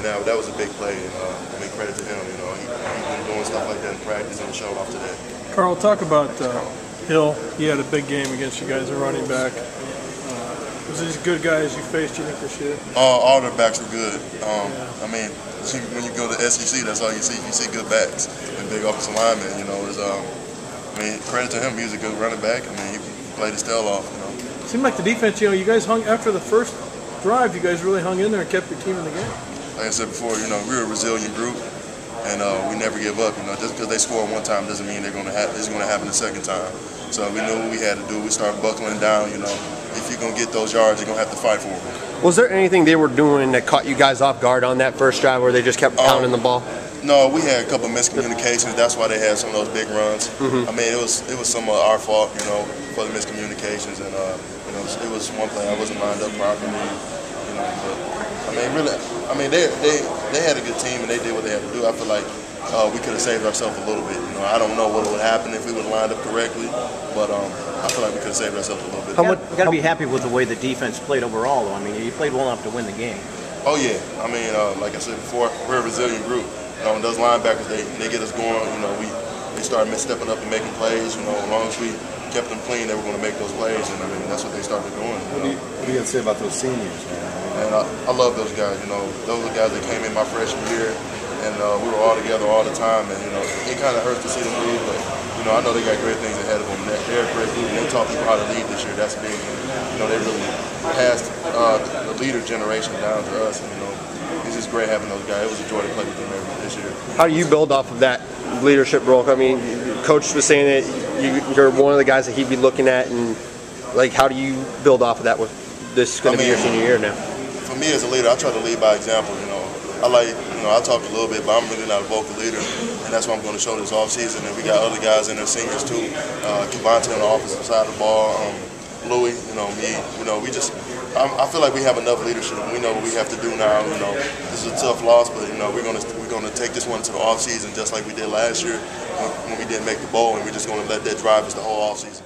and that was a big play. And I mean, credit to him. You know, he's been doing stuff like that in practice and showed off today. Carl, talk about Hill. He had a big game against you guys, a running back. Was these good guys you faced, you think, this year? All their backs were good. I mean, when you go to SEC, that's all you see. You see good backs and big offensive linemen. You know, I mean, credit to him. He was a good running back. I mean, he played his tail off. You know, seemed like the defense. You know, you guys hung after the first drive. You guys really hung in there and kept your team in the game. Like I said before, you know, we're a resilient group, and we never give up. You know, just because they score one time doesn't mean it's going to happen the second time. So we knew what we had to do. We started buckling down. You know, if you're going to get those yards, you're going to have to fight for them. Was there anything they were doing that caught you guys off guard on that first drive, where they just kept pounding the ball? No, we had a couple of miscommunications. That's why they had some of those big runs. I mean, it was some of our fault, you know, for the miscommunications, and you know, it was one play I wasn't lined up properly, you know. But I mean, really, I mean, they had a good team and they did what they had to do. I feel like we could have saved ourselves a little bit. You know, I don't know what would happen if we would have lined up correctly, but I feel like we could have saved ourselves a little bit. You got to be happy with the way the defense played overall, though. I mean, you played well enough to win the game. Oh yeah, I mean, like I said before, we're a resilient group. You know, and those linebackers, they get us going. You know, they started stepping up and making plays. You know, as long as we kept them clean, they were going to make those plays, and I mean, that's what they started doing. What do you got to say about those seniors, man? And I love those guys. You know, those are the guys that came in my freshman year, and we were all together all the time. And you know, it kind of hurts to see them leave, but you know, I know they got great things ahead of them. They're a great group, and they taught people how to lead this year. That's big. You know, they really passed the leader generation down to us. And, you know, it's just great having those guys. It was a joy to play with them this year. How do you build off of that leadership role? I mean, Coach was saying that you're one of the guys that he'd be looking at, and like, how do you build off of that with this going to be your senior year now? For me as a leader, I try to lead by example. You know, I talk a little bit, but I'm really not a vocal leader, and that's what I'm going to show this offseason. And we got other guys in there, seniors too. Kevontae on the offensive side of the ball, Louis, you know, me, you know, I feel like we have enough leadership. We know what we have to do now. You know, this is a tough loss, but you know, we're gonna take this one to the off season just like we did last year when we didn't make the bowl, and we're just gonna let that drive us the whole off season.